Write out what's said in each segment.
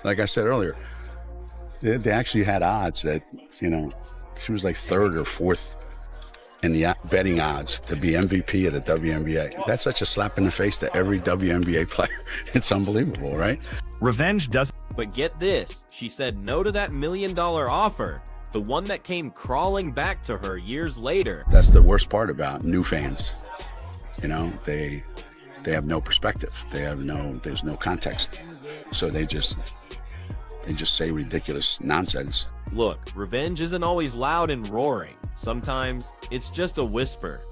Like I said earlier, they actually had odds that, she was like third or fourth in the betting odds to be MVP of the WNBA. That's such a slap in the face to every WNBA player. It's unbelievable, right? Revenge doesn't. But get this, she said no to that $1 million offer, the one that came crawling back to her years later. That's the worst part about new fans. They have no perspective. There's no context. So they just say ridiculous nonsense. Look, revenge isn't always loud and roaring. Sometimes it's just a whisper.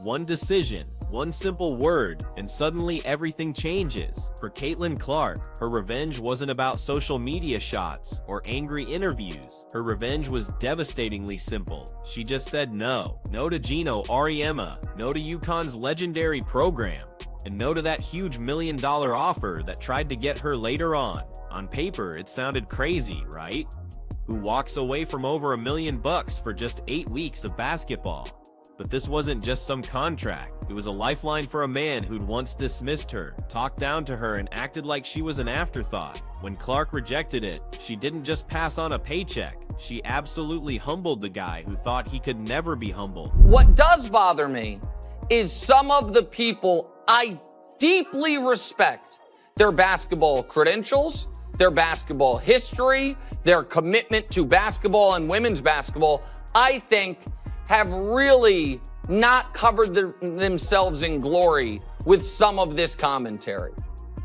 One decision, one simple word, and suddenly everything changes. For Caitlin Clark, her revenge wasn't about social media shots or angry interviews. Her revenge was devastatingly simple. She just said no. No to Geno Auriemma. No to UConn's legendary program. And no to that huge $1 million offer that tried to get her later on. On paper, it sounded crazy, right? Who walks away from over $1 million for just 8 weeks of basketball? But this wasn't just some contract. It was a lifeline for a man who'd once dismissed her, talked down to her, and acted like she was an afterthought. When Clark rejected it, she didn't just pass on a paycheck. She absolutely humbled the guy who thought he could never be humbled. What does bother me is some of the people I deeply respect, their basketball credentials, their basketball history, their commitment to basketball and women's basketball, I think have really not covered themselves in glory with some of this commentary.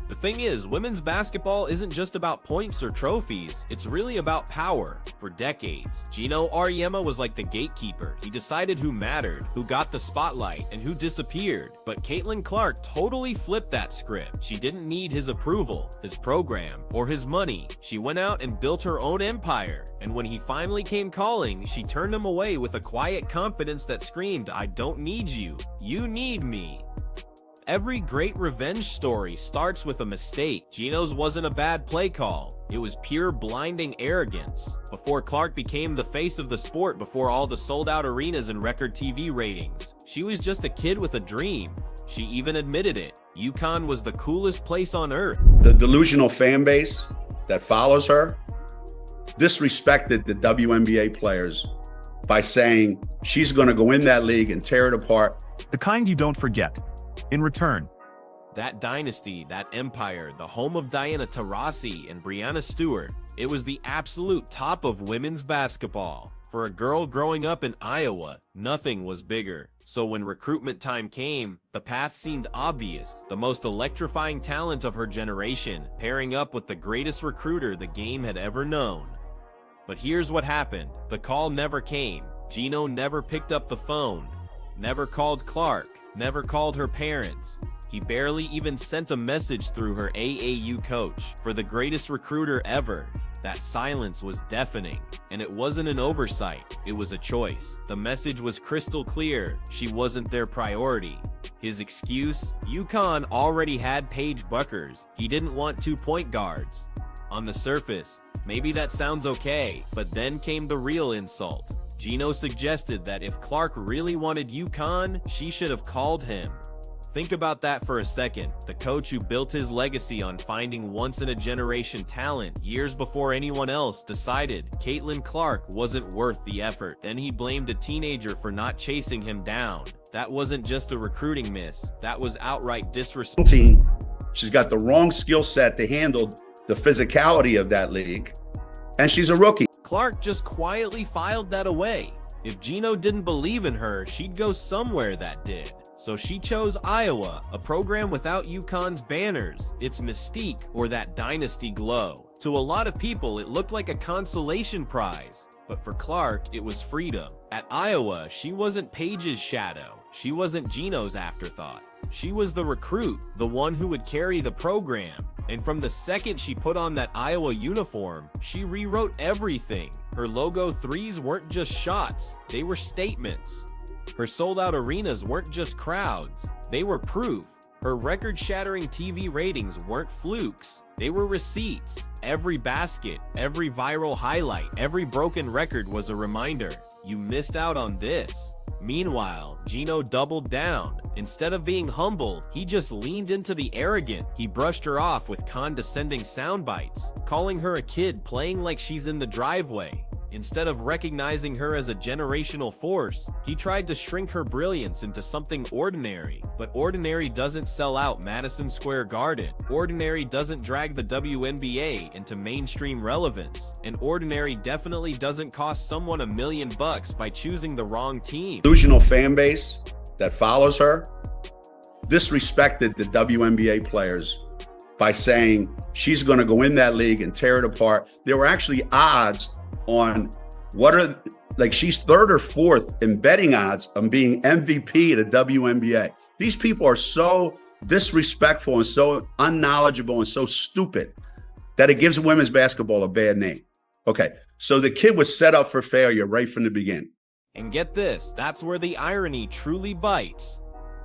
The thing is, women's basketball isn't just about points or trophies, it's really about power. For decades, Geno Auriemma was like the gatekeeper. He decided who mattered, who got the spotlight, and who disappeared. But Caitlin Clark totally flipped that script. She didn't need his approval, his program, or his money. She went out and built her own empire. And when he finally came calling, she turned him away with a quiet confidence that screamed, "I don't need you, you need me." Every great revenge story starts with a mistake. Geno's wasn't a bad play call. It was pure blinding arrogance. Before Clark became the face of the sport, before all the sold-out arenas and record TV ratings, she was just a kid with a dream. She even admitted it. UConn was the coolest place on earth. The delusional fan base that follows her disrespected the WNBA players by saying she's going to go in that league and tear it apart. The kind you don't forget. In return, that dynasty, that empire, the home of Diana Taurasi and Breanna Stewart, it was the absolute top of women's basketball. For a girl growing up in Iowa, nothing was bigger. So when recruitment time came, the path seemed obvious. The most electrifying talent of her generation, pairing up with the greatest recruiter the game had ever known. But here's what happened. The call never came. Geno never picked up the phone, never called Clark, never called her parents. He barely even sent a message through her AAU coach. For the greatest recruiter ever, that silence was deafening. And it wasn't an oversight, it was a choice. The message was crystal clear. She wasn't their priority. His excuse? UConn already had Paige Buckers. He didn't want 2 point guards. On the surface, maybe that sounds okay, but then came the real insult. Geno suggested that if Clark really wanted UConn, she should have called him. Think about that for a second. The coach who built his legacy on finding once-in-a-generation talent years before anyone else decided Caitlin Clark wasn't worth the effort. Then he blamed a teenager for not chasing him down. That wasn't just a recruiting miss. That was outright disrespect. She's got the wrong skill set to handle the physicality of that league, and she's a rookie. Clark just quietly filed that away. If Geno didn't believe in her, she'd go somewhere that did. So she chose Iowa, a program without UConn's banners, its mystique, or that dynasty glow. To a lot of people, it looked like a consolation prize. But for Clark, it was freedom. At Iowa, she wasn't Paige's shadow. She wasn't Geno's afterthought. She was the recruit, the one who would carry the program. And from the second she put on that Iowa uniform, she rewrote everything. Her logo threes weren't just shots, they were statements. Her sold-out arenas weren't just crowds, they were proof. Her record-shattering TV ratings weren't flukes, they were receipts. Every basket, every viral highlight, every broken record was a reminder. You missed out on this. Meanwhile, Geno doubled down. Instead of being humble, he just leaned into the arrogant. He brushed her off with condescending sound bites, calling her a kid playing like she's in the driveway. Instead of recognizing her as a generational force, he tried to shrink her brilliance into something ordinary. But ordinary doesn't sell out Madison Square Garden. Ordinary doesn't drag the WNBA into mainstream relevance. And ordinary definitely doesn't cost someone $1 million by choosing the wrong team. Delusional fan base that follows her disrespected the WNBA players by saying she's going to go in that league and tear it apart. There were actually odds on she's third or fourth in betting odds on being MVP at the WNBA. These people are so disrespectful and so unknowledgeable and so stupid that it gives women's basketball a bad name. Okay, so the kid was set up for failure right from the beginning. And get this, that's where the irony truly bites.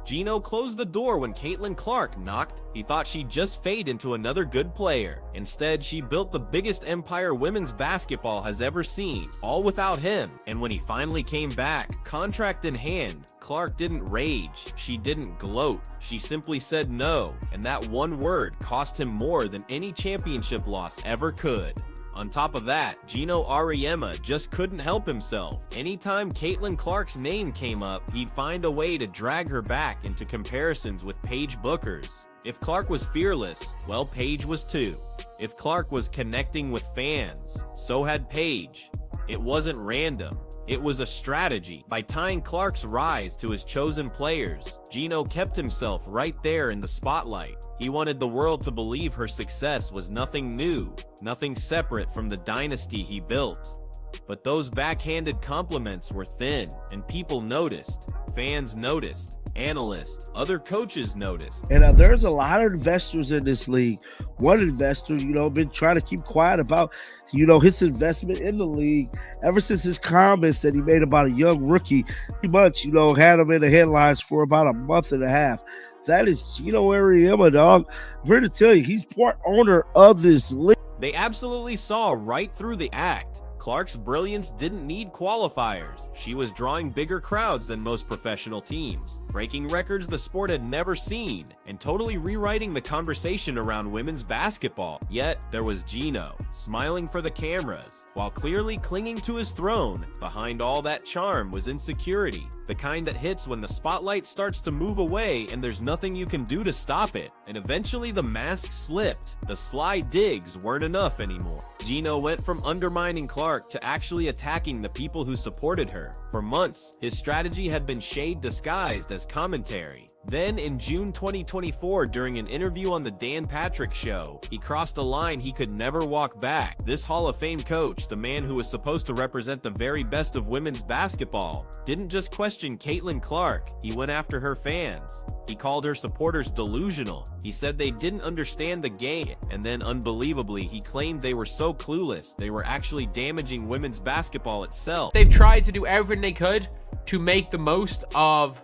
Geno closed the door when Caitlin Clark knocked. He thought she'd just fade into another good player. Instead, she built the biggest empire women's basketball has ever seen, all without him. And when he finally came back, contract in hand, Clark didn't rage. She didn't gloat. She simply said no. And that one word cost him more than any championship loss ever could. On top of that, Geno Auriemma just couldn't help himself. Anytime Caitlin Clark's name came up, he'd find a way to drag her back into comparisons with Paige Booker's. If Clark was fearless, well, Paige was too. If Clark was connecting with fans, so had Paige. It wasn't random. It was a strategy. By tying Clark's rise to his chosen players, Geno kept himself right there in the spotlight. He wanted the world to believe her success was nothing new, nothing separate from the dynasty he built. But those backhanded compliments were thin, and people noticed. Fans noticed. Analysts, other coaches noticed. And there's a lot of investors in this league. One investor, been trying to keep quiet about, his investment in the league ever since his comments that he made about a young rookie. Pretty much, had him in the headlines for about a month and a half. That is Geno Auriemma, dog. I'm here to tell you, he's part owner of this league. They absolutely saw right through the act. Clark's brilliance didn't need qualifiers. She was drawing bigger crowds than most professional teams, breaking records the sport had never seen, and totally rewriting the conversation around women's basketball. Yet, there was Geno, smiling for the cameras, while clearly clinging to his throne. Behind all that charm was insecurity, the kind that hits when the spotlight starts to move away and there's nothing you can do to stop it. And eventually the mask slipped. The sly digs weren't enough anymore. Geno went from undermining Clark to actually attacking the people who supported her. For months, his strategy had been shade disguised as commentary. Then in June 2024, during an interview on the Dan Patrick Show, he crossed a line he could never walk back. This Hall of Fame coach, the man who was supposed to represent the very best of women's basketball, didn't just question Caitlin Clark, he went after her fans. He called her supporters delusional. He said they didn't understand the game, and then unbelievably, he claimed they were so clueless, they were actually damaging women's basketball itself. They've tried to do everything they could to make the most of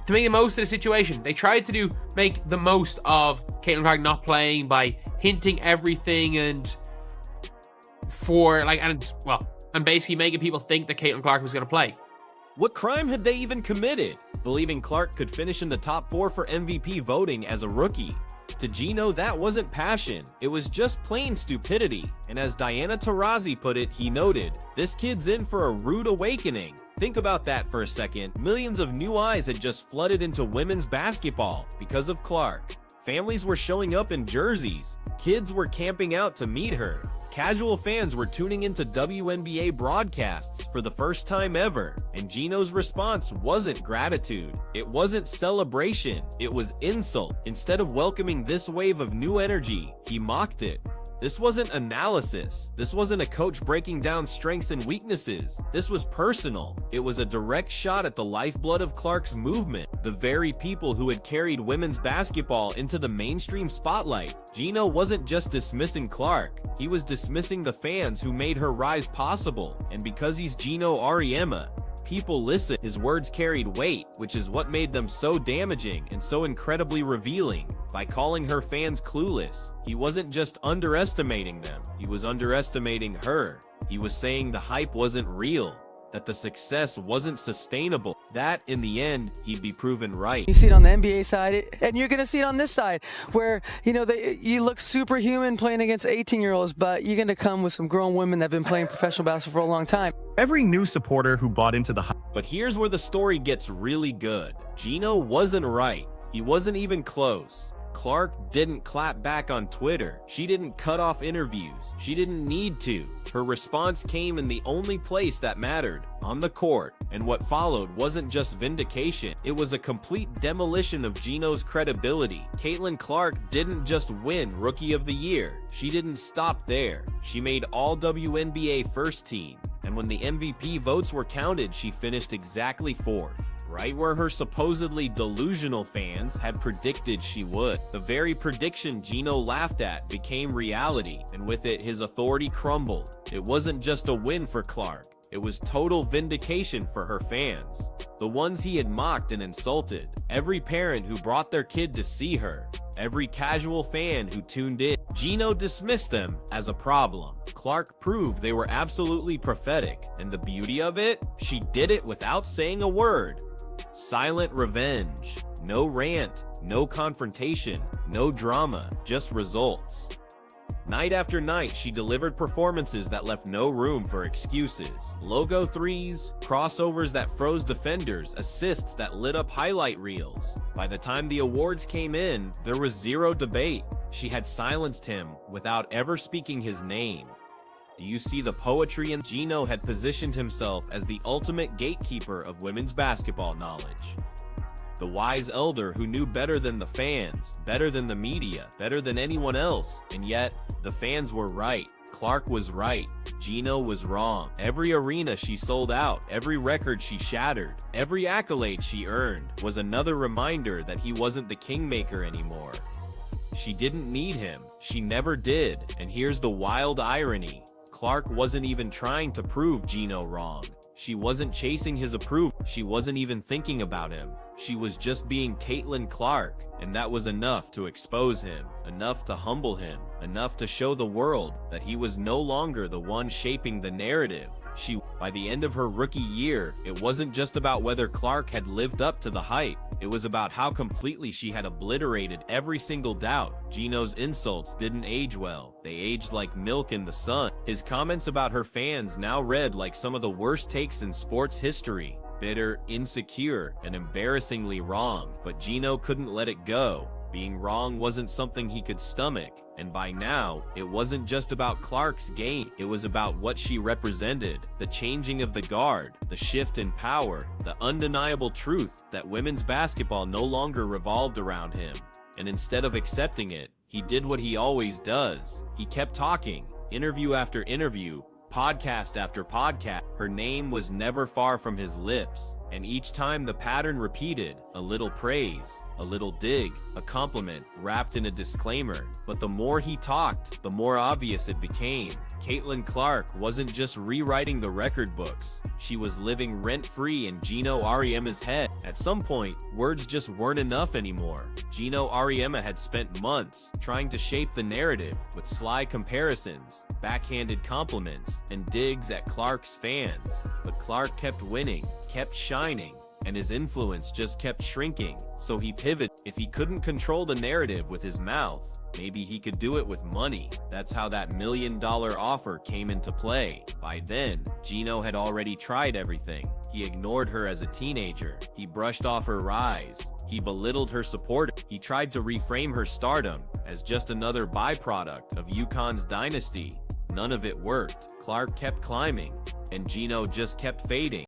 the situation. They tried to make the most of Caitlin Clark not playing by hinting everything and basically making people think that Caitlin Clark was going to play. What crime had they even committed? Believing Clark could finish in the top 4 for MVP voting as a rookie. To Geno, that wasn't passion. It was just plain stupidity. And as Diana Taurasi put it, he noted, "This kid's in for a rude awakening." Think about that for a second. Millions of new eyes had just flooded into women's basketball because of Clark. Families were showing up in jerseys. Kids were camping out to meet her. Casual fans were tuning into WNBA broadcasts for the first time ever. And Geno's response wasn't gratitude. It wasn't celebration. It was insult. Instead of welcoming this wave of new energy, he mocked it. This wasn't analysis. This wasn't a coach breaking down strengths and weaknesses. This was personal. It was a direct shot at the lifeblood of Clark's movement, the very people who had carried women's basketball into the mainstream spotlight. Geno wasn't just dismissing Clark. He was dismissing the fans who made her rise possible. And because he's Geno Auriemma, people listen. His words carried weight, which is what made them so damaging and so incredibly revealing. By calling her fans clueless, he wasn't just underestimating them, he was underestimating her. He was saying the hype wasn't real, that the success wasn't sustainable, that in the end, he'd be proven right. You see it on the NBA side, and you're going to see it on this side, where, you know, you look superhuman playing against 18-year-olds, but you're going to come with some grown women that have been playing professional basketball for a long time. Every new supporter who bought into the hype. But here's where the story gets really good. Geno wasn't right. He wasn't even close. Clark didn't clap back on Twitter. She didn't cut off interviews. She didn't need to. Her response came in the only place that mattered, on the court. And what followed wasn't just vindication, it was a complete demolition of Geno's credibility. Caitlin Clark didn't just win Rookie of the Year. She didn't stop there. She made all WNBA first team. And when the MVP votes were counted, she finished exactly 4th. Right where her supposedly delusional fans had predicted she would. The very prediction Geno laughed at became reality, and with it, his authority crumbled. It wasn't just a win for Clark. It was total vindication for her fans. The ones he had mocked and insulted. Every parent who brought their kid to see her. Every casual fan who tuned in. Geno dismissed them as a problem. Clark proved they were absolutely prophetic. And the beauty of it? She did it without saying a word. Silent revenge. No rant, no confrontation, no drama, just results. Night after night, she delivered performances that left no room for excuses. Logo threes, crossovers that froze defenders, assists that lit up highlight reels. By the time the awards came in, there was zero debate. She had silenced him without ever speaking his name. Do you see the poetry in? Geno had positioned himself as the ultimate gatekeeper of women's basketball knowledge. The wise elder who knew better than the fans, better than the media, better than anyone else. And yet, the fans were right. Clark was right. Geno was wrong. Every arena she sold out, every record she shattered, every accolade she earned was another reminder that he wasn't the kingmaker anymore. She didn't need him. She never did. And here's the wild irony. Clark wasn't even trying to prove Geno wrong. She wasn't chasing his approval. She wasn't even thinking about him. She was just being Caitlin Clark, and that was enough to expose him, enough to humble him, enough to show the world that he was no longer the one shaping the narrative. By the end of her rookie year, it wasn't just about whether Clark had lived up to the hype. It was about how completely she had obliterated every single doubt. Geno's insults didn't age well. They aged like milk in the sun. His comments about her fans now read like some of the worst takes in sports history. Bitter, insecure, and embarrassingly wrong. But Geno couldn't let it go. Being wrong wasn't something he could stomach. And by now, it wasn't just about Clark's game. It was about what she represented. The changing of the guard, the shift in power, the undeniable truth that women's basketball no longer revolved around him. And instead of accepting it, he did what he always does. He kept talking, interview after interview, podcast after podcast. Her name was never far from his lips. And each time the pattern repeated, a little praise, a little dig, a compliment wrapped in a disclaimer. But the more he talked, the more obvious it became. Caitlin Clark wasn't just rewriting the record books. She was living rent-free in Geno Auriemma's head. At some point, words just weren't enough anymore. Geno Auriemma had spent months trying to shape the narrative with sly comparisons, backhanded compliments, and digs at Clark's fans. But Clark kept winning, kept shining, and his influence just kept shrinking. So he pivoted. If he couldn't control the narrative with his mouth, maybe he could do it with money. That's how that $1 million offer came into play. By then, Geno had already tried everything. He ignored her as a teenager. He brushed off her rise. He belittled her support. He tried to reframe her stardom as just another byproduct of UConn's dynasty. None of it worked. Clark kept climbing, and Geno just kept fading.